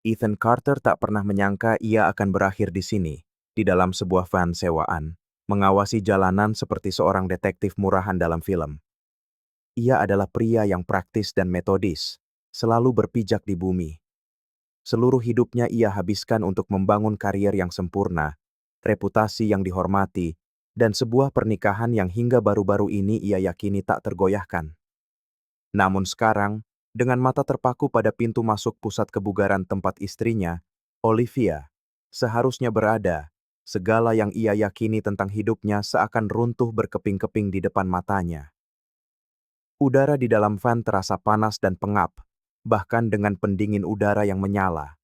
Ethan Carter tak pernah menyangka ia akan berakhir di sini, di dalam sebuah van sewaan, mengawasi jalanan seperti seorang detektif murahan dalam film. Ia adalah pria yang praktis dan metodis, selalu berpijak di bumi. Seluruh hidupnya ia habiskan untuk membangun karier yang sempurna, reputasi yang dihormati, dan sebuah pernikahan yang hingga baru-baru ini ia yakini tak tergoyahkan. Namun sekarang, dengan mata terpaku pada pintu masuk pusat kebugaran tempat istrinya, Olivia, seharusnya berada, segala yang ia yakini tentang hidupnya seakan runtuh berkeping-keping di depan matanya. Udara di dalam van terasa panas dan pengap, bahkan dengan pendingin udara yang menyala.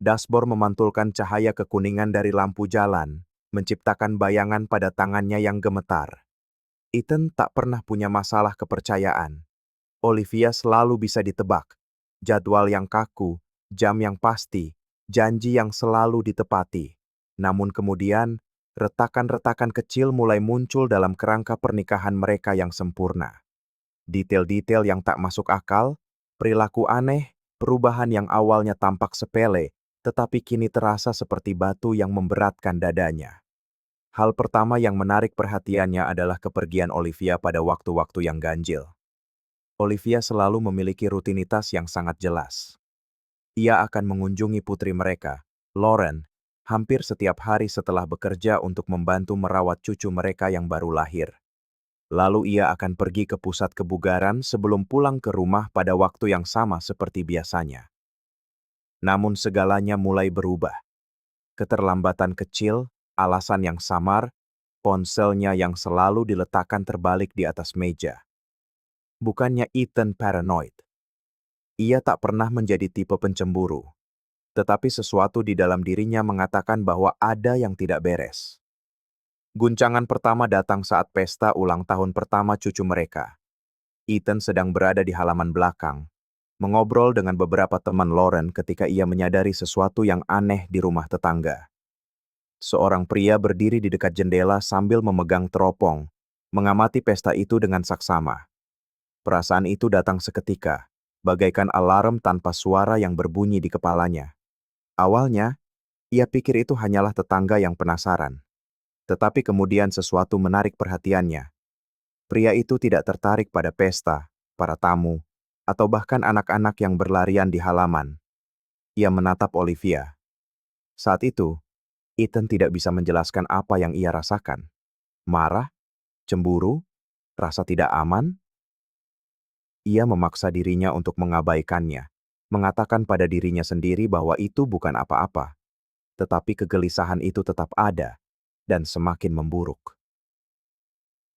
Dashboard memantulkan cahaya kekuningan dari lampu jalan, menciptakan bayangan pada tangannya yang gemetar. Ethan tak pernah punya masalah kepercayaan. Olivia selalu bisa ditebak. Jadwal yang kaku, jam yang pasti, janji yang selalu ditepati. Namun kemudian, retakan-retakan kecil mulai muncul dalam kerangka pernikahan mereka yang sempurna. Detail-detail yang tak masuk akal, perilaku aneh, perubahan yang awalnya tampak sepele, tetapi kini terasa seperti batu yang memberatkan dadanya. Hal pertama yang menarik perhatiannya adalah kepergian Olivia pada waktu-waktu yang ganjil. Olivia selalu memiliki rutinitas yang sangat jelas. Ia akan mengunjungi putri mereka, Lauren, hampir setiap hari setelah bekerja untuk membantu merawat cucu mereka yang baru lahir. Lalu ia akan pergi ke pusat kebugaran sebelum pulang ke rumah pada waktu yang sama seperti biasanya. Namun segalanya mulai berubah. Keterlambatan kecil, alasan yang samar, ponselnya yang selalu diletakkan terbalik di atas meja. Bukannya Ethan paranoid. Ia tak pernah menjadi tipe pencemburu. Tetapi sesuatu di dalam dirinya mengatakan bahwa ada yang tidak beres. Guncangan pertama datang saat pesta ulang tahun pertama cucu mereka. Ethan sedang berada di halaman belakang, mengobrol dengan beberapa teman Lauren ketika ia menyadari sesuatu yang aneh di rumah tetangga. Seorang pria berdiri di dekat jendela sambil memegang teropong, mengamati pesta itu dengan saksama. Perasaan itu datang seketika, bagaikan alarm tanpa suara yang berbunyi di kepalanya. Awalnya, ia pikir itu hanyalah tetangga yang penasaran. Tetapi kemudian sesuatu menarik perhatiannya. Pria itu tidak tertarik pada pesta, para tamu, atau bahkan anak-anak yang berlarian di halaman. Ia menatap Olivia. Saat itu, Ethan tidak bisa menjelaskan apa yang ia rasakan. Marah? Cemburu? Rasa tidak aman? Ia memaksa dirinya untuk mengabaikannya, mengatakan pada dirinya sendiri bahwa itu bukan apa-apa. Tetapi kegelisahan itu tetap ada, dan semakin memburuk.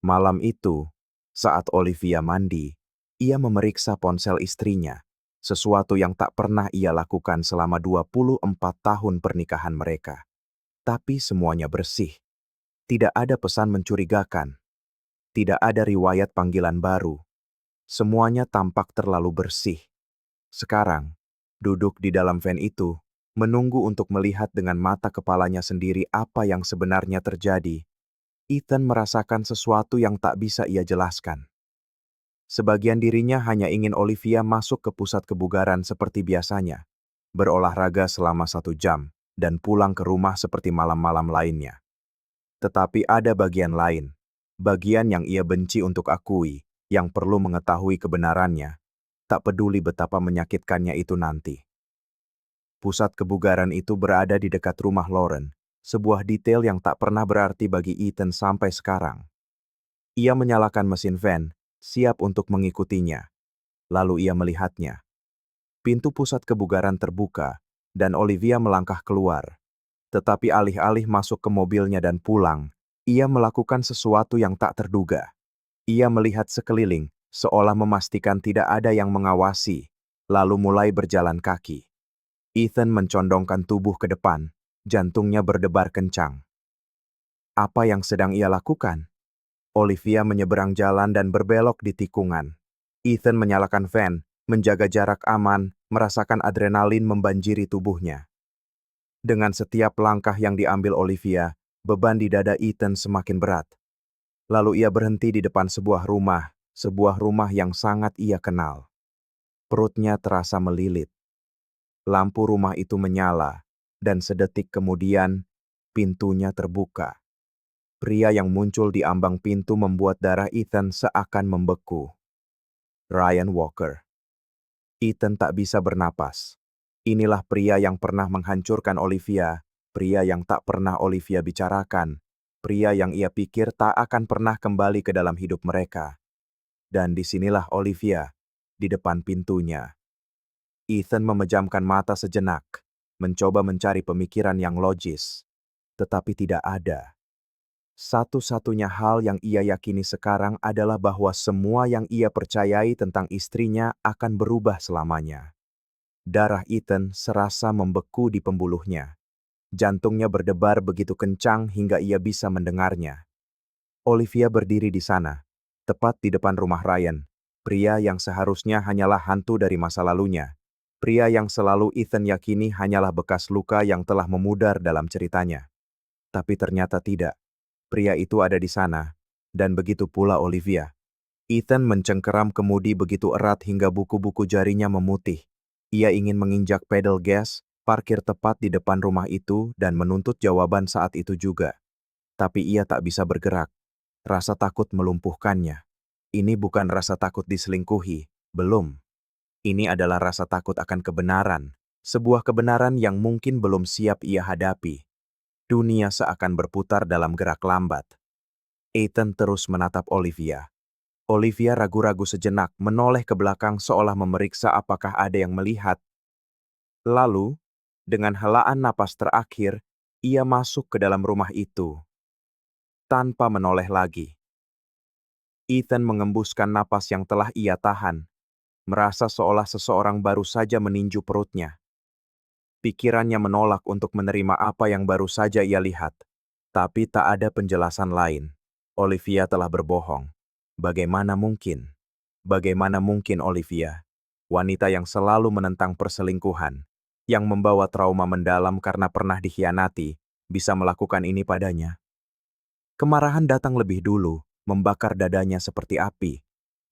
Malam itu, saat Olivia mandi, ia memeriksa ponsel istrinya, sesuatu yang tak pernah ia lakukan selama 24 tahun pernikahan mereka. Tapi semuanya bersih. Tidak ada pesan mencurigakan. Tidak ada riwayat panggilan baru. Semuanya tampak terlalu bersih. Sekarang, duduk di dalam van itu, menunggu untuk melihat dengan mata kepalanya sendiri apa yang sebenarnya terjadi. Ethan merasakan sesuatu yang tak bisa ia jelaskan. Sebagian dirinya hanya ingin Olivia masuk ke pusat kebugaran seperti biasanya, berolahraga selama 1 jam, dan pulang ke rumah seperti malam-malam lainnya. Tetapi ada bagian lain, bagian yang ia benci untuk akui, yang perlu mengetahui kebenarannya, tak peduli betapa menyakitkannya itu nanti. Pusat kebugaran itu berada di dekat rumah Lauren, sebuah detail yang tak pernah berarti bagi Ethan sampai sekarang. Ia menyalakan mesin van, siap untuk mengikutinya. Lalu ia melihatnya. Pintu pusat kebugaran terbuka, dan Olivia melangkah keluar. Tetapi alih-alih masuk ke mobilnya dan pulang, ia melakukan sesuatu yang tak terduga. Ia melihat sekeliling, seolah memastikan tidak ada yang mengawasi, lalu mulai berjalan kaki. Ethan mencondongkan tubuh ke depan, jantungnya berdebar kencang. Apa yang sedang ia lakukan? Olivia menyeberang jalan dan berbelok di tikungan. Ethan menyalakan van, menjaga jarak aman, merasakan adrenalin membanjiri tubuhnya. Dengan setiap langkah yang diambil Olivia, beban di dada Ethan semakin berat. Lalu ia berhenti di depan sebuah rumah yang sangat ia kenal. Perutnya terasa melilit. lampu rumah itu menyala, dan sedetik kemudian, pintunya terbuka. Pria yang muncul di ambang pintu membuat darah Ethan seakan membeku. Ryan Walker. Ethan tak bisa bernapas. Inilah pria yang pernah menghancurkan Olivia, pria yang tak pernah Olivia bicarakan, pria yang ia pikir tak akan pernah kembali ke dalam hidup mereka. Dan disinilah Olivia, di depan pintunya. Ethan memejamkan mata sejenak, mencoba mencari pemikiran yang logis, tetapi tidak ada. Satu-satunya hal yang ia yakini sekarang adalah bahwa semua yang ia percayai tentang istrinya akan berubah selamanya. Darah Ethan serasa membeku di pembuluhnya. Jantungnya berdebar begitu kencang hingga ia bisa mendengarnya. Olivia berdiri di sana, tepat di depan rumah Ryan, pria yang seharusnya hanyalah hantu dari masa lalunya. Pria yang selalu Ethan yakini hanyalah bekas luka yang telah memudar dalam ceritanya. Tapi ternyata tidak. Pria itu ada di sana, dan begitu pula Olivia. Ethan mencengkeram kemudi begitu erat hingga buku-buku jarinya memutih. Ia ingin menginjak pedal gas, parkir tepat di depan rumah itu dan menuntut jawaban saat itu juga. Tapi ia tak bisa bergerak. Rasa takut melumpuhkannya. Ini bukan rasa takut diselingkuhi, belum. Ini adalah rasa takut akan kebenaran, sebuah kebenaran yang mungkin belum siap ia hadapi. Dunia seakan berputar dalam gerak lambat. Ethan terus menatap Olivia. Olivia ragu-ragu sejenak menoleh ke belakang seolah memeriksa apakah ada yang melihat. Lalu, dengan helaan napas terakhir, ia masuk ke dalam rumah itu. Tanpa menoleh lagi. Ethan mengembuskan napas yang telah ia tahan, merasa seolah seseorang baru saja meninju perutnya. Pikirannya menolak untuk menerima apa yang baru saja ia lihat. Tapi tak ada penjelasan lain. Olivia telah berbohong. Bagaimana mungkin? Bagaimana mungkin Olivia, wanita yang selalu menentang perselingkuhan, yang membawa trauma mendalam karena pernah dikhianati, bisa melakukan ini padanya? Kemarahan datang lebih dulu, membakar dadanya seperti api.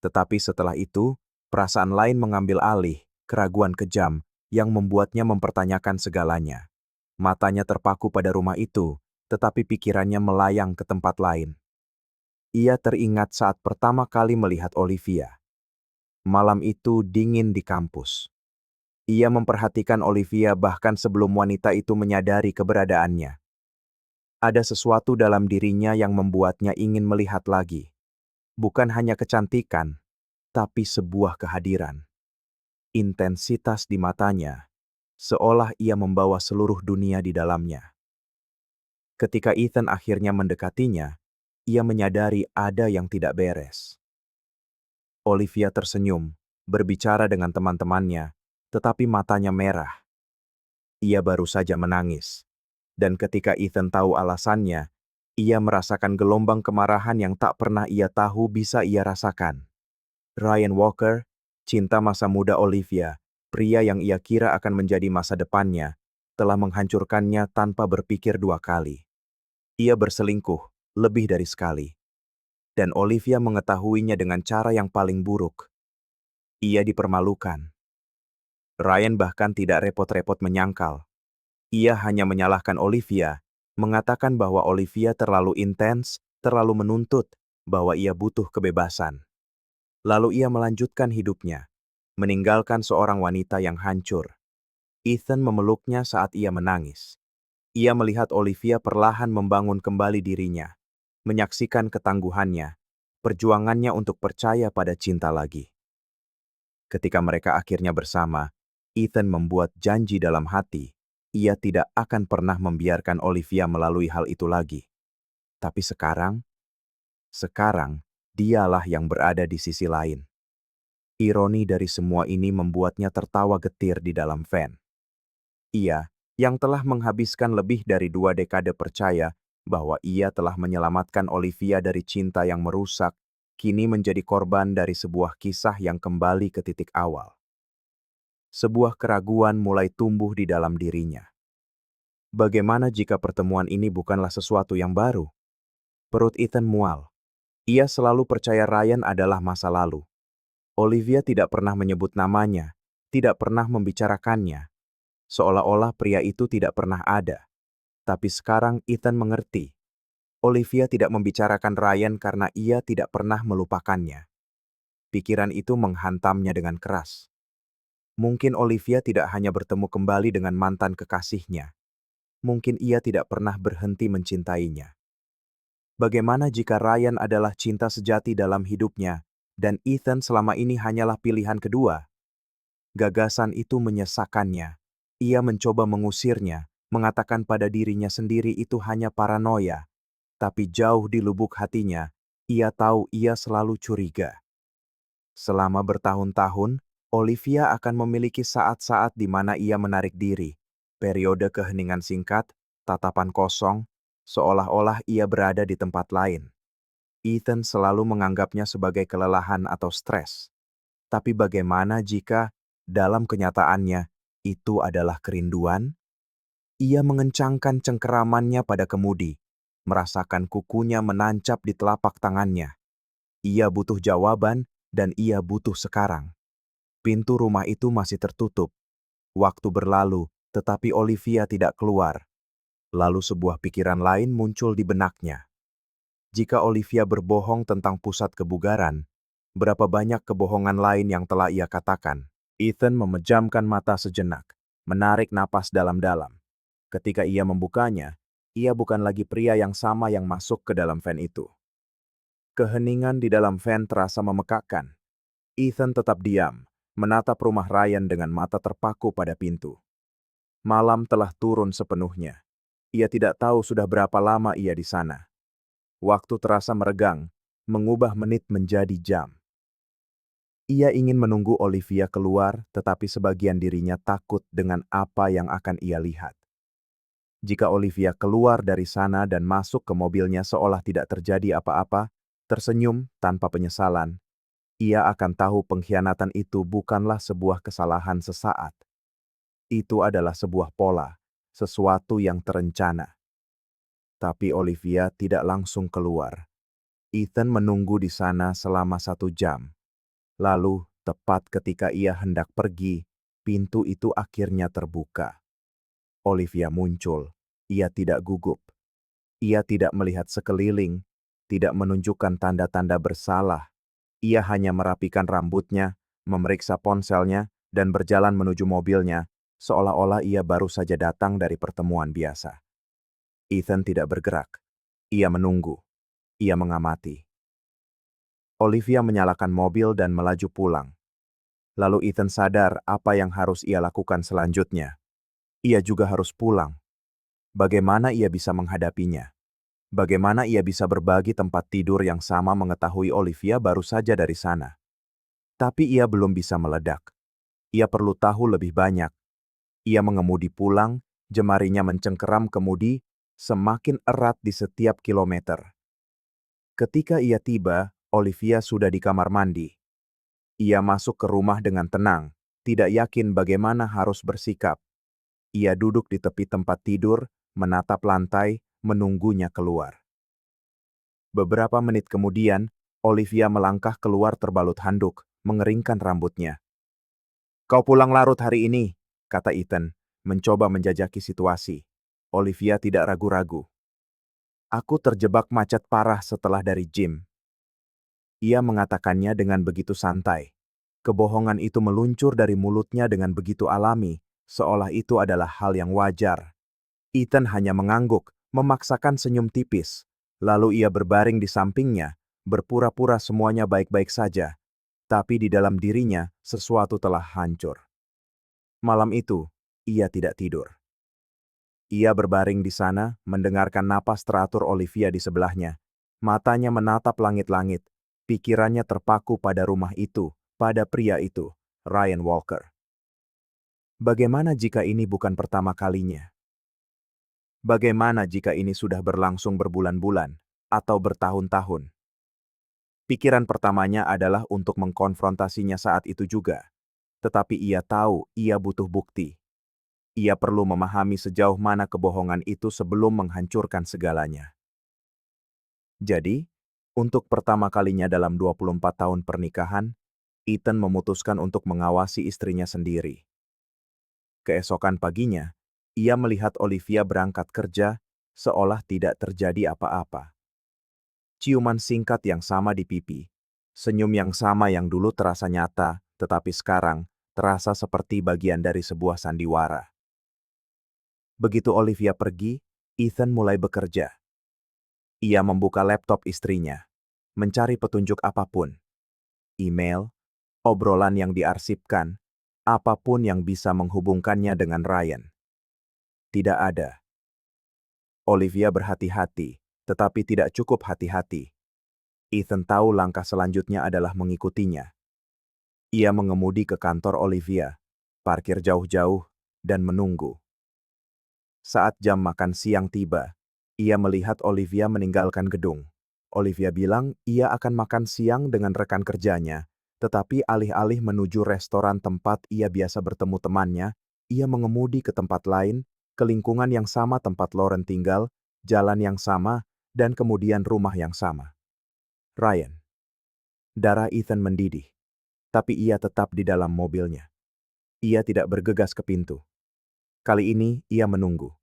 Tetapi setelah itu, perasaan lain mengambil alih, keraguan kejam, yang membuatnya mempertanyakan segalanya. Matanya terpaku pada rumah itu, tetapi pikirannya melayang ke tempat lain. Ia teringat saat pertama kali melihat Olivia. Malam itu dingin di kampus. Ia memperhatikan Olivia bahkan sebelum wanita itu menyadari keberadaannya. Ada sesuatu dalam dirinya yang membuatnya ingin melihat lagi. Bukan hanya kecantikan, tapi sebuah kehadiran. Intensitas di matanya, seolah ia membawa seluruh dunia di dalamnya. Ketika Ethan akhirnya mendekatinya, ia menyadari ada yang tidak beres. Olivia tersenyum, berbicara dengan teman-temannya, tetapi matanya merah. Ia baru saja menangis. Dan ketika Ethan tahu alasannya, ia merasakan gelombang kemarahan yang tak pernah ia tahu bisa ia rasakan. Ryan Walker, cinta masa muda Olivia, pria yang ia kira akan menjadi masa depannya, telah menghancurkannya tanpa berpikir dua kali. Ia berselingkuh, lebih dari sekali. Dan Olivia mengetahuinya dengan cara yang paling buruk. Ia dipermalukan. Ryan bahkan tidak repot-repot menyangkal. Ia hanya menyalahkan Olivia, mengatakan bahwa Olivia terlalu intens, terlalu menuntut, bahwa ia butuh kebebasan. Lalu ia melanjutkan hidupnya, meninggalkan seorang wanita yang hancur. Ethan memeluknya saat ia menangis. Ia melihat Olivia perlahan membangun kembali dirinya, menyaksikan ketangguhannya, perjuangannya untuk percaya pada cinta lagi. Ketika mereka akhirnya bersama, Ethan membuat janji dalam hati, ia tidak akan pernah membiarkan Olivia melalui hal itu lagi. Tapi sekarang, dialah yang berada di sisi lain. Ironi dari semua ini membuatnya tertawa getir di dalam van. Ia, yang telah menghabiskan lebih dari 2 dekade percaya bahwa ia telah menyelamatkan Olivia dari cinta yang merusak, kini menjadi korban dari sebuah kisah yang kembali ke titik awal. Sebuah keraguan mulai tumbuh di dalam dirinya. Bagaimana jika pertemuan ini bukanlah sesuatu yang baru? Perut Ethan mual. Ia selalu percaya Ryan adalah masa lalu. Olivia tidak pernah menyebut namanya, tidak pernah membicarakannya. Seolah-olah pria itu tidak pernah ada. Tapi sekarang Ethan mengerti. Olivia tidak membicarakan Ryan karena ia tidak pernah melupakannya. Pikiran itu menghantamnya dengan keras. Mungkin Olivia tidak hanya bertemu kembali dengan mantan kekasihnya. Mungkin ia tidak pernah berhenti mencintainya. Bagaimana jika Ryan adalah cinta sejati dalam hidupnya, dan Ethan selama ini hanyalah pilihan kedua? Gagasan itu menyesakannya. Ia mencoba mengusirnya, mengatakan pada dirinya sendiri itu hanya paranoia. Tapi jauh di lubuk hatinya, ia tahu ia selalu curiga. Selama bertahun-tahun, Olivia akan memiliki saat-saat di mana ia menarik diri. Periode keheningan singkat, tatapan kosong, seolah-olah ia berada di tempat lain. Ethan selalu menganggapnya sebagai kelelahan atau stres. Tapi bagaimana jika, dalam kenyataannya, itu adalah kerinduan? Ia mengencangkan cengkeramannya pada kemudi, merasakan kukunya menancap di telapak tangannya. Ia butuh jawaban, dan ia butuh sekarang. Pintu rumah itu masih tertutup. Waktu berlalu, tetapi Olivia tidak keluar. Lalu sebuah pikiran lain muncul di benaknya. Jika Olivia berbohong tentang pusat kebugaran, berapa banyak kebohongan lain yang telah ia katakan? Ethan memejamkan mata sejenak, menarik napas dalam-dalam. Ketika ia membukanya, ia bukan lagi pria yang sama yang masuk ke dalam van itu. Keheningan di dalam van terasa memekakkan. Ethan tetap diam, menatap rumah Ryan dengan mata terpaku pada pintu. Malam telah turun sepenuhnya. Ia tidak tahu sudah berapa lama ia di sana. Waktu terasa meregang, mengubah menit menjadi jam. Ia ingin menunggu Olivia keluar, tetapi sebagian dirinya takut dengan apa yang akan ia lihat. Jika Olivia keluar dari sana dan masuk ke mobilnya seolah tidak terjadi apa-apa, tersenyum tanpa penyesalan, ia akan tahu pengkhianatan itu bukanlah sebuah kesalahan sesaat. Itu adalah sebuah pola, sesuatu yang terencana. Tapi Olivia tidak langsung keluar. Ethan menunggu di sana selama 1 jam. Lalu, tepat ketika ia hendak pergi, pintu itu akhirnya terbuka. Olivia muncul. Ia tidak gugup. Ia tidak melihat sekeliling, tidak menunjukkan tanda-tanda bersalah. Ia hanya merapikan rambutnya, memeriksa ponselnya, dan berjalan menuju mobilnya, seolah-olah ia baru saja datang dari pertemuan biasa. Ethan tidak bergerak. Ia menunggu. Ia mengamati. Olivia menyalakan mobil dan melaju pulang. Lalu Ethan sadar apa yang harus ia lakukan selanjutnya. Ia juga harus pulang. Bagaimana ia bisa menghadapinya? Bagaimana ia bisa berbagi tempat tidur yang sama mengetahui Olivia baru saja dari sana? Tapi ia belum bisa meledak. Ia perlu tahu lebih banyak. Ia mengemudi pulang, jemarinya mencengkeram kemudi, semakin erat di setiap kilometer. Ketika ia tiba, Olivia sudah di kamar mandi. Ia masuk ke rumah dengan tenang, tidak yakin bagaimana harus bersikap. Ia duduk di tepi tempat tidur, menatap lantai, menunggunya keluar. Beberapa menit kemudian, Olivia melangkah keluar terbalut handuk, mengeringkan rambutnya. "Kau pulang larut hari ini," kata Ethan, mencoba menjajaki situasi. Olivia tidak ragu-ragu. "Aku terjebak macet parah setelah dari gym." Ia mengatakannya dengan begitu santai. Kebohongan itu meluncur dari mulutnya dengan begitu alami, seolah itu adalah hal yang wajar. Ethan hanya mengangguk, memaksakan senyum tipis. Lalu ia berbaring di sampingnya, berpura-pura semuanya baik-baik saja. Tapi di dalam dirinya, sesuatu telah hancur. Malam itu, ia tidak tidur. Ia berbaring di sana, mendengarkan napas teratur Olivia di sebelahnya. Matanya menatap langit-langit. Pikirannya terpaku pada rumah itu, pada pria itu, Ryan Walker. Bagaimana jika ini bukan pertama kalinya? Bagaimana jika ini sudah berlangsung berbulan-bulan atau bertahun-tahun? Pikiran pertamanya adalah untuk mengkonfrontasinya saat itu juga. Tetapi ia tahu ia butuh bukti. Ia perlu memahami sejauh mana kebohongan itu sebelum menghancurkan segalanya. Jadi, untuk pertama kalinya dalam 24 tahun pernikahan, Ethan memutuskan untuk mengawasi istrinya sendiri. Keesokan paginya, ia melihat Olivia berangkat kerja seolah tidak terjadi apa-apa. Ciuman singkat yang sama di pipi, senyum yang sama yang dulu terasa nyata, tetapi sekarang terasa seperti bagian dari sebuah sandiwara. Begitu Olivia pergi, Ethan mulai bekerja. Ia membuka laptop istrinya, mencari petunjuk apapun. Email, obrolan yang diarsipkan, apapun yang bisa menghubungkannya dengan Ryan. Tidak ada. Olivia berhati-hati, tetapi tidak cukup hati-hati. Ethan tahu langkah selanjutnya adalah mengikutinya. Ia mengemudi ke kantor Olivia, parkir jauh-jauh, dan menunggu. Saat jam makan siang tiba, ia melihat Olivia meninggalkan gedung. Olivia bilang ia akan makan siang dengan rekan kerjanya, tetapi alih-alih menuju restoran tempat ia biasa bertemu temannya, ia mengemudi ke tempat lain, ke lingkungan yang sama tempat Lauren tinggal, jalan yang sama, dan kemudian rumah yang sama. Ryan. Darah Ethan mendidih, tapi ia tetap di dalam mobilnya. Ia tidak bergegas ke pintu. Kali ini ia menunggu.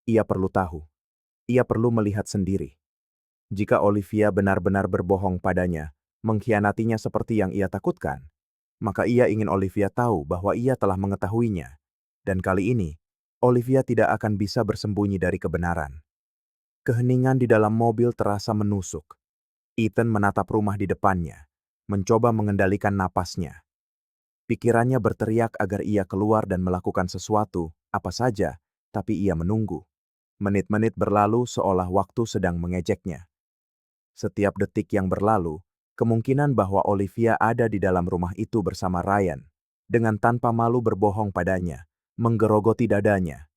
Ia perlu tahu. Ia perlu melihat sendiri. Jika Olivia benar-benar berbohong padanya, mengkhianatinya seperti yang ia takutkan, maka ia ingin Olivia tahu bahwa ia telah mengetahuinya. Dan kali ini, Olivia tidak akan bisa bersembunyi dari kebenaran. Keheningan di dalam mobil terasa menusuk. Ethan menatap rumah di depannya, mencoba mengendalikan napasnya. Pikirannya berteriak agar ia keluar dan melakukan sesuatu, apa saja, tapi ia menunggu. Menit-menit berlalu seolah waktu sedang mengejeknya. Setiap detik yang berlalu, kemungkinan bahwa Olivia ada di dalam rumah itu bersama Ryan, dengan tanpa malu berbohong padanya, menggerogoti dadanya.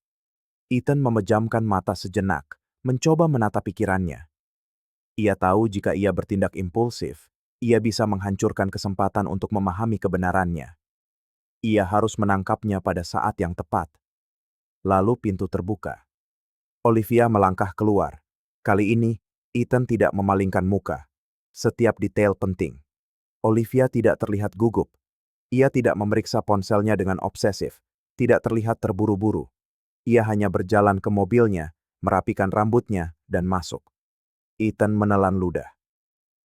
Ethan memejamkan mata sejenak, mencoba menata pikirannya. Ia tahu jika ia bertindak impulsif, ia bisa menghancurkan kesempatan untuk memahami kebenarannya. Ia harus menangkapnya pada saat yang tepat. Lalu pintu terbuka. Olivia melangkah keluar. Kali ini, Ethan tidak memalingkan muka. Setiap detail penting. Olivia tidak terlihat gugup. Ia tidak memeriksa ponselnya dengan obsesif. Tidak terlihat terburu-buru. Ia hanya berjalan ke mobilnya, merapikan rambutnya, dan masuk. Ethan menelan ludah.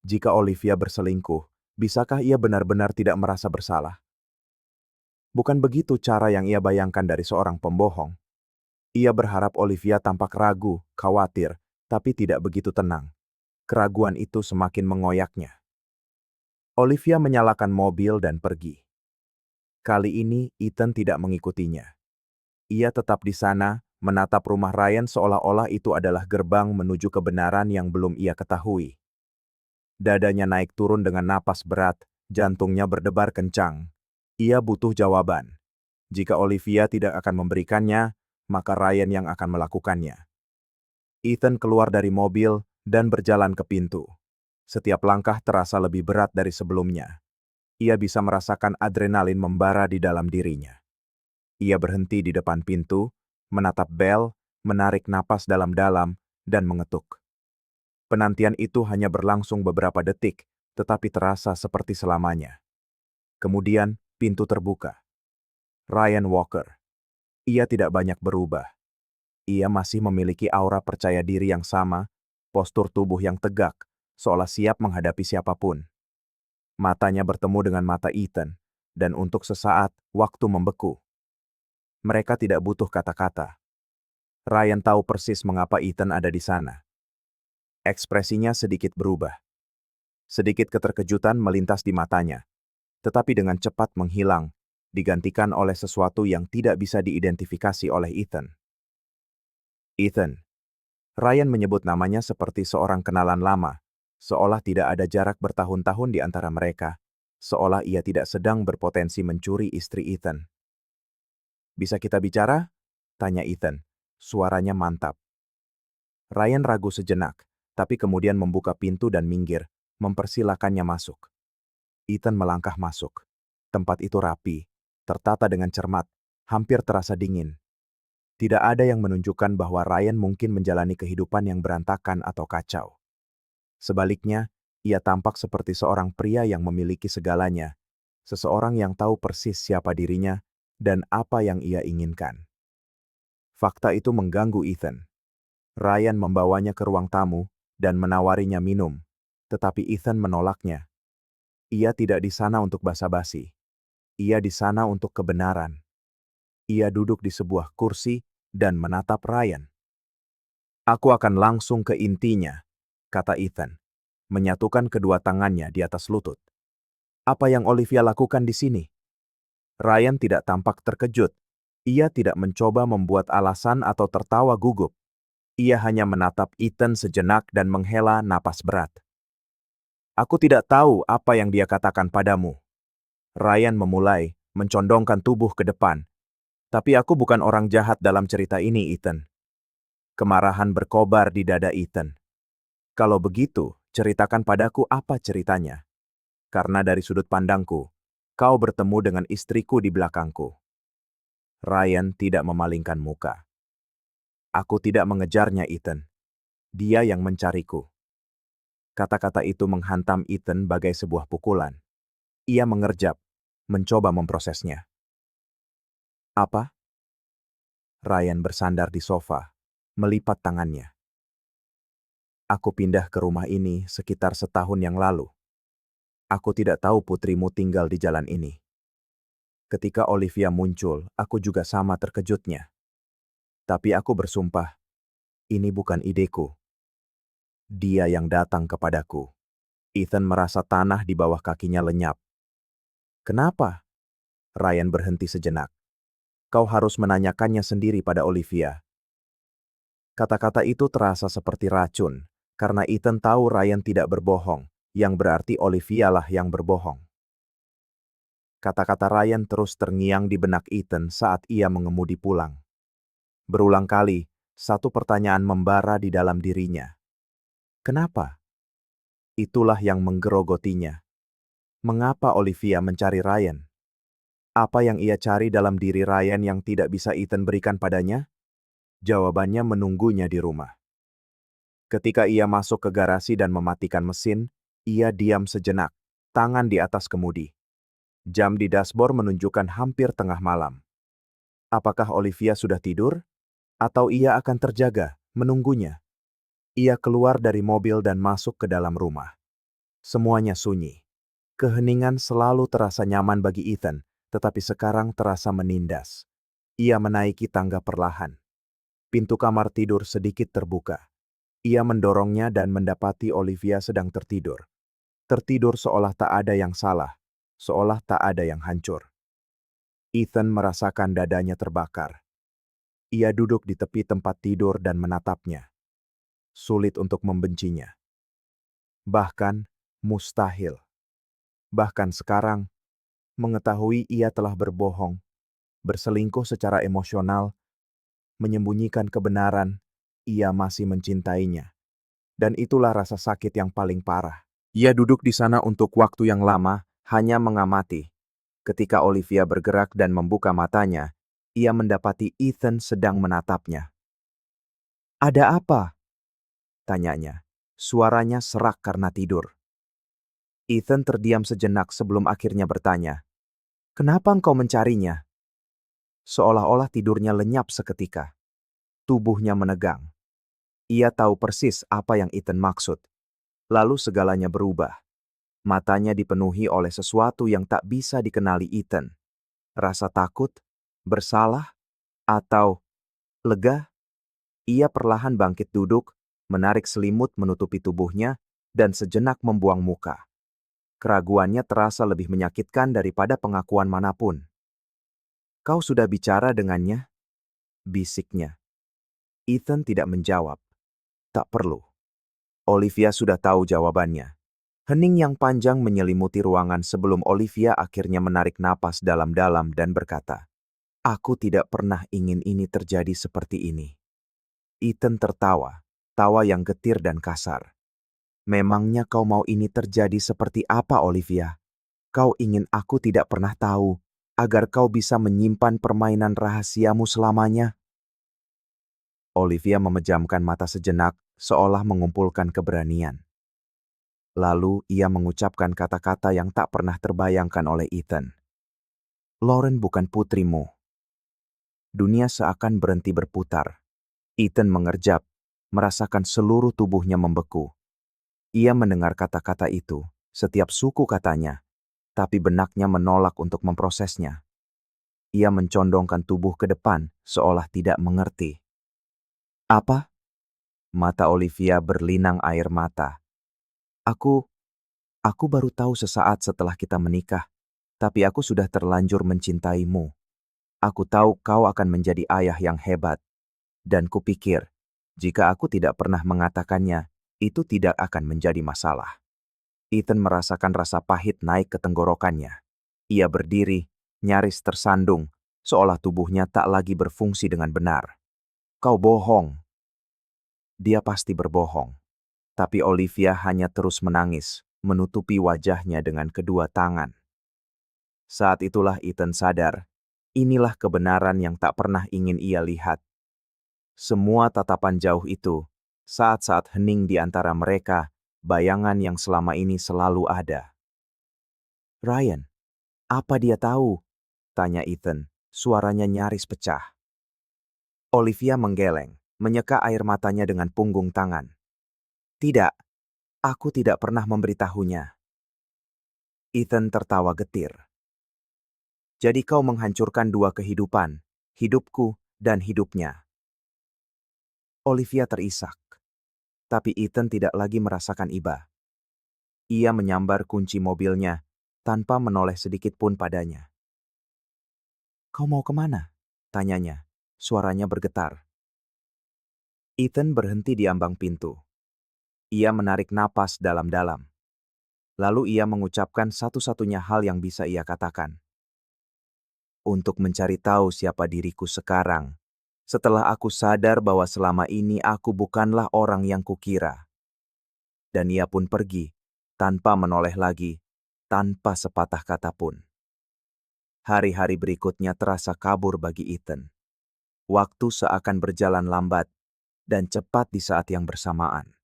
Jika Olivia berselingkuh, bisakah ia benar-benar tidak merasa bersalah? Bukan begitu cara yang ia bayangkan dari seorang pembohong. Ia berharap Olivia tampak ragu, khawatir, tapi tidak begitu tenang. Keraguan itu semakin mengoyaknya. Olivia menyalakan mobil dan pergi. Kali ini, Ethan tidak mengikutinya. Ia tetap di sana, menatap rumah Ryan seolah-olah itu adalah gerbang menuju kebenaran yang belum ia ketahui. Dadanya naik turun dengan napas berat, jantungnya berdebar kencang. Ia butuh jawaban. Jika Olivia tidak akan memberikannya, maka Ryan yang akan melakukannya. Ethan keluar dari mobil dan berjalan ke pintu. Setiap langkah terasa lebih berat dari sebelumnya. Ia bisa merasakan adrenalin membara di dalam dirinya. Ia berhenti di depan pintu, menatap bel, menarik napas dalam-dalam, dan mengetuk. Penantian itu hanya berlangsung beberapa detik, tetapi terasa seperti selamanya. Kemudian, pintu terbuka. Ryan Walker. Ia tidak banyak berubah. Ia masih memiliki aura percaya diri yang sama, postur tubuh yang tegak, seolah siap menghadapi siapapun. Matanya bertemu dengan mata Ethan, dan untuk sesaat, waktu membeku. Mereka tidak butuh kata-kata. Ryan tahu persis mengapa Ethan ada di sana. Ekspresinya sedikit berubah. Sedikit keterkejutan melintas di matanya, tetapi dengan cepat menghilang, digantikan oleh sesuatu yang tidak bisa diidentifikasi oleh Ethan. Ethan. Ryan menyebut namanya seperti seorang kenalan lama, seolah tidak ada jarak bertahun-tahun di antara mereka, seolah ia tidak sedang berpotensi mencuri istri Ethan. "Bisa kita bicara?" tanya Ethan. Suaranya mantap. Ryan ragu sejenak, tapi kemudian membuka pintu dan minggir, mempersilakannya masuk. Ethan melangkah masuk. Tempat itu rapi, tertata dengan cermat, hampir terasa dingin. Tidak ada yang menunjukkan bahwa Ryan mungkin menjalani kehidupan yang berantakan atau kacau. Sebaliknya, ia tampak seperti seorang pria yang memiliki segalanya, seseorang yang tahu persis siapa dirinya, dan apa yang ia inginkan. Fakta itu mengganggu Ethan. Ryan membawanya ke ruang tamu dan menawarinya minum, tetapi Ethan menolaknya. Ia tidak di sana untuk basa-basi. Ia di sana untuk kebenaran. Ia duduk di sebuah kursi dan menatap Ryan. "Aku akan langsung ke intinya," kata Ethan, menyatukan kedua tangannya di atas lutut. "Apa yang Olivia lakukan di sini?" Ryan tidak tampak terkejut. Ia tidak mencoba membuat alasan atau tertawa gugup. Ia hanya menatap Ethan sejenak dan menghela napas berat. "Aku tidak tahu apa yang dia katakan padamu." Ryan memulai, mencondongkan tubuh ke depan. "Tapi aku bukan orang jahat dalam cerita ini, Ethan." Kemarahan berkobar di dada Ethan. "Kalau begitu, ceritakan padaku apa ceritanya. Karena dari sudut pandangku, kau bertemu dengan istriku di belakangku." Ryan tidak memalingkan muka. "Aku tidak mengejarnya, Ethan. Dia yang mencariku." Kata-kata itu menghantam Ethan bagai sebuah pukulan. Ia mengerjap, mencoba memprosesnya. "Apa?" Ryan bersandar di sofa, melipat tangannya. "Aku pindah ke rumah ini sekitar setahun yang lalu. Aku tidak tahu putrimu tinggal di jalan ini. Ketika Olivia muncul, aku juga sama terkejutnya. Tapi aku bersumpah, ini bukan ideku. Dia yang datang kepadaku." Ethan merasa tanah di bawah kakinya lenyap. "Kenapa?" Ryan berhenti sejenak. "Kau harus menanyakannya sendiri pada Olivia." Kata-kata itu terasa seperti racun, karena Ethan tahu Ryan tidak berbohong, yang berarti Olivia lah yang berbohong. Kata-kata Ryan terus terngiang di benak Ethan saat ia mengemudi pulang. Berulang kali, satu pertanyaan membara di dalam dirinya. Kenapa? Itulah yang menggerogotinya. Mengapa Olivia mencari Ryan? Apa yang ia cari dalam diri Ryan yang tidak bisa Ethan berikan padanya? Jawabannya menunggunya di rumah. Ketika ia masuk ke garasi dan mematikan mesin, ia diam sejenak, tangan di atas kemudi. Jam di dashboard menunjukkan hampir tengah malam. Apakah Olivia sudah tidur? Atau ia akan terjaga, menunggunya? Ia keluar dari mobil dan masuk ke dalam rumah. Semuanya sunyi. Keheningan selalu terasa nyaman bagi Ethan, tetapi sekarang terasa menindas. Ia menaiki tangga perlahan. Pintu kamar tidur sedikit terbuka. Ia mendorongnya dan mendapati Olivia sedang tertidur. Tertidur seolah tak ada yang salah, seolah tak ada yang hancur. Ethan merasakan dadanya terbakar. Ia duduk di tepi tempat tidur dan menatapnya. Sulit untuk membencinya. Bahkan, mustahil. Bahkan sekarang, mengetahui ia telah berbohong, berselingkuh secara emosional, menyembunyikan kebenaran, ia masih mencintainya. Dan itulah rasa sakit yang paling parah. Ia duduk di sana untuk waktu yang lama, hanya mengamati. Ketika Olivia bergerak dan membuka matanya, ia mendapati Ethan sedang menatapnya. "Ada apa?" tanyanya. Suaranya serak karena tidur. Ethan terdiam sejenak sebelum akhirnya bertanya, "Kenapa engkau mencarinya?" Seolah-olah tidurnya lenyap seketika. Tubuhnya menegang. Ia tahu persis apa yang Ethan maksud. Lalu segalanya berubah. Matanya dipenuhi oleh sesuatu yang tak bisa dikenali Ethan. Rasa takut, bersalah, atau lega. Ia perlahan bangkit duduk, menarik selimut menutupi tubuhnya, dan sejenak membuang muka. Keraguannya terasa lebih menyakitkan daripada pengakuan manapun. "Kau sudah bicara dengannya?" bisiknya. Ethan tidak menjawab. Tak perlu. Olivia sudah tahu jawabannya. Hening yang panjang menyelimuti ruangan sebelum Olivia akhirnya menarik napas dalam-dalam dan berkata, "Aku tidak pernah ingin ini terjadi seperti ini." Ethan tertawa, tawa yang getir dan kasar. "Memangnya kau mau ini terjadi seperti apa, Olivia? Kau ingin aku tidak pernah tahu, agar kau bisa menyimpan permainan rahasiamu selamanya?" Olivia memejamkan mata sejenak, seolah mengumpulkan keberanian. Lalu ia mengucapkan kata-kata yang tak pernah terbayangkan oleh Ethan. Lauren bukan putrimu. Dunia seakan berhenti berputar. Ethan mengerjap, merasakan seluruh tubuhnya membeku. Ia mendengar kata-kata itu, setiap suku katanya, tapi benaknya menolak untuk memprosesnya. Ia mencondongkan tubuh ke depan, seolah tidak mengerti. Apa? Mata Olivia berlinang air mata. Aku baru tahu sesaat setelah kita menikah, tapi aku sudah terlanjur mencintaimu. Aku tahu kau akan menjadi ayah yang hebat. Dan kupikir, jika aku tidak pernah mengatakannya, itu tidak akan menjadi masalah. Ethan merasakan rasa pahit naik ke tenggorokannya. Ia berdiri, nyaris tersandung, seolah tubuhnya tak lagi berfungsi dengan benar. Kau bohong. Dia pasti berbohong. Tapi Olivia hanya terus menangis, menutupi wajahnya dengan kedua tangan. Saat itulah Ethan sadar, inilah kebenaran yang tak pernah ingin ia lihat. Semua tatapan jauh itu, saat-saat hening di antara mereka, bayangan yang selama ini selalu ada. Ryan, apa dia tahu? Tanya Ethan, suaranya nyaris pecah. Olivia menggeleng, menyeka air matanya dengan punggung tangan. Tidak, aku tidak pernah memberitahunya. Ethan tertawa getir. Jadi kau menghancurkan dua kehidupan, hidupku dan hidupnya. Olivia terisak, tapi Ethan tidak lagi merasakan iba. Ia menyambar kunci mobilnya, tanpa menoleh sedikit pun padanya. Kau mau kemana? Tanyanya, suaranya bergetar. Ethan berhenti di ambang pintu. Ia menarik napas dalam-dalam. Lalu ia mengucapkan satu-satunya hal yang bisa ia katakan. Untuk mencari tahu siapa diriku sekarang, setelah aku sadar bahwa selama ini aku bukanlah orang yang kukira. Dan ia pun pergi, tanpa menoleh lagi, tanpa sepatah kata pun. Hari-hari berikutnya terasa kabur bagi Ethan. Waktu seakan berjalan lambat dan cepat di saat yang bersamaan.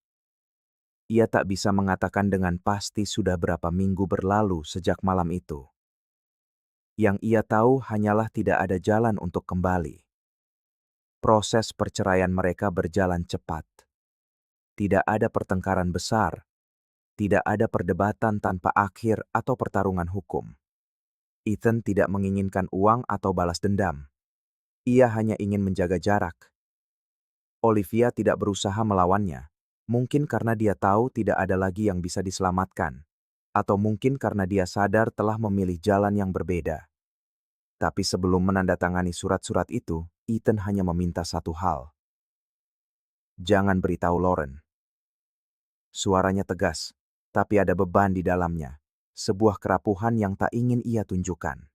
Ia tak bisa mengatakan dengan pasti sudah berapa minggu berlalu sejak malam itu. Yang ia tahu hanyalah tidak ada jalan untuk kembali. Proses perceraian mereka berjalan cepat. Tidak ada pertengkaran besar, tidak ada perdebatan tanpa akhir atau pertarungan hukum. Ethan tidak menginginkan uang atau balas dendam. Ia hanya ingin menjaga jarak. Olivia tidak berusaha melawannya, mungkin karena dia tahu tidak ada lagi yang bisa diselamatkan, atau mungkin karena dia sadar telah memilih jalan yang berbeda. Tapi sebelum menandatangani surat-surat itu, Ethan hanya meminta satu hal. Jangan beritahu Lauren. Suaranya tegas, tapi ada beban di dalamnya, sebuah kerapuhan yang tak ingin ia tunjukkan.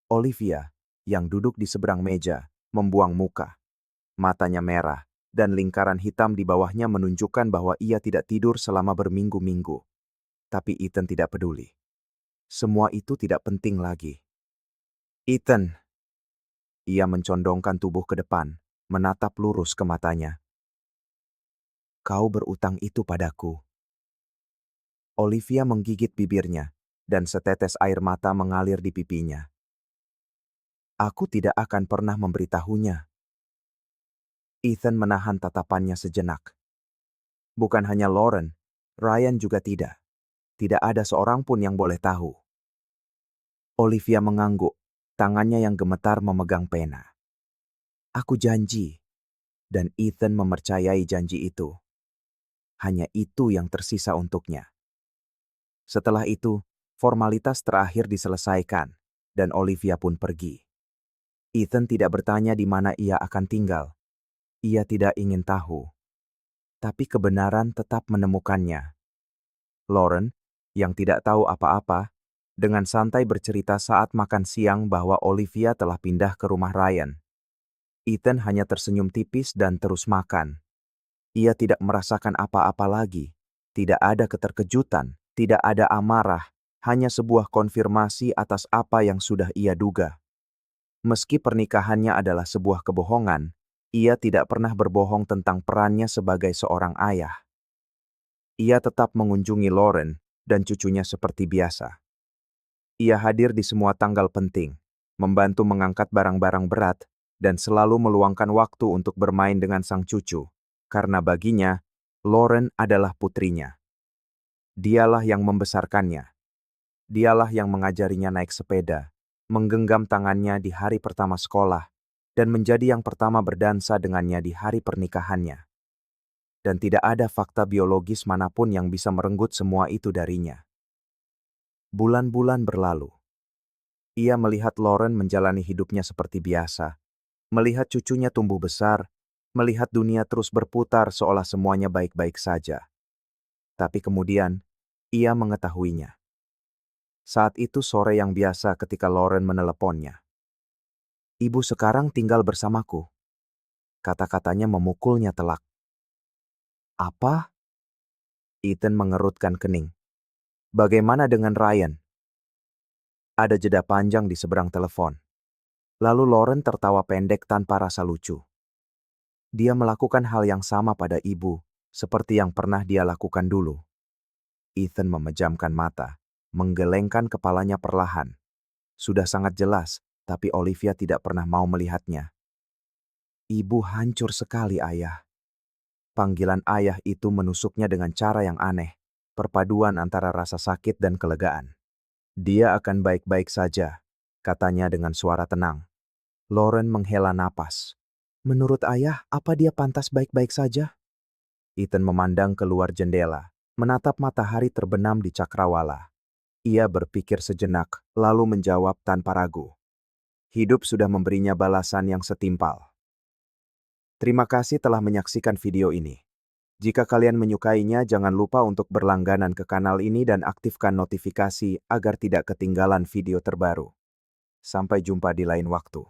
Olivia, yang duduk di seberang meja, membuang muka. Matanya merah, dan lingkaran hitam di bawahnya menunjukkan bahwa ia tidak tidur selama berminggu-minggu. Tapi Ethan tidak peduli. Semua itu tidak penting lagi. Ethan. Ia mencondongkan tubuh ke depan, menatap lurus ke matanya. Kau berutang itu padaku. Olivia menggigit bibirnya, dan setetes air mata mengalir di pipinya. Aku tidak akan pernah memberitahunya. Ethan menahan tatapannya sejenak. Bukan hanya Lauren, Ryan juga tidak. Tidak ada seorang pun yang boleh tahu. Olivia mengangguk, tangannya yang gemetar memegang pena. Aku janji, dan Ethan mempercayai janji itu. Hanya itu yang tersisa untuknya. Setelah itu, formalitas terakhir diselesaikan, dan Olivia pun pergi. Ethan tidak bertanya di mana ia akan tinggal. Ia tidak ingin tahu. Tapi kebenaran tetap menemukannya. Lauren, yang tidak tahu apa-apa, dengan santai bercerita saat makan siang bahwa Olivia telah pindah ke rumah Ryan. Ethan hanya tersenyum tipis dan terus makan. Ia tidak merasakan apa-apa lagi. Tidak ada keterkejutan, tidak ada amarah, hanya sebuah konfirmasi atas apa yang sudah ia duga. Meski pernikahannya adalah sebuah kebohongan, ia tidak pernah berbohong tentang perannya sebagai seorang ayah. Ia tetap mengunjungi Lauren dan cucunya seperti biasa. Ia hadir di semua tanggal penting, membantu mengangkat barang-barang berat, dan selalu meluangkan waktu untuk bermain dengan sang cucu, karena baginya, Lauren adalah putrinya. Dialah yang membesarkannya. Dialah yang mengajarinya naik sepeda, menggenggam tangannya di hari pertama sekolah, dan menjadi yang pertama berdansa dengannya di hari pernikahannya. Dan tidak ada fakta biologis manapun yang bisa merenggut semua itu darinya. Bulan-bulan berlalu. Ia melihat Lauren menjalani hidupnya seperti biasa, melihat cucunya tumbuh besar, melihat dunia terus berputar seolah semuanya baik-baik saja. Tapi kemudian, ia mengetahuinya. Saat itu sore yang biasa ketika Lauren meneleponnya. "Ibu sekarang tinggal bersamaku." Kata-katanya memukulnya telak. "Apa?" Ethan mengerutkan kening. "Bagaimana dengan Ryan?" Ada jeda panjang di seberang telepon. Lalu Lauren tertawa pendek tanpa rasa lucu. Dia melakukan hal yang sama pada ibu, seperti yang pernah dia lakukan dulu. Ethan memejamkan mata, menggelengkan kepalanya perlahan. Sudah sangat jelas, tapi Olivia tidak pernah mau melihatnya. "Ibu hancur sekali, Ayah." Panggilan ayah itu menusuknya dengan cara yang aneh, perpaduan antara rasa sakit dan kelegaan. "Dia akan baik-baik saja," katanya dengan suara tenang. Lauren menghela napas. "Menurut ayah, apa dia pantas baik-baik saja?" Ethan memandang keluar jendela, menatap matahari terbenam di cakrawala. Ia berpikir sejenak, lalu menjawab tanpa ragu. Hidup sudah memberinya balasan yang setimpal. Terima kasih telah menyaksikan video ini. Jika kalian menyukainya, jangan lupa untuk berlangganan ke kanal ini dan aktifkan notifikasi agar tidak ketinggalan video terbaru. Sampai jumpa di lain waktu.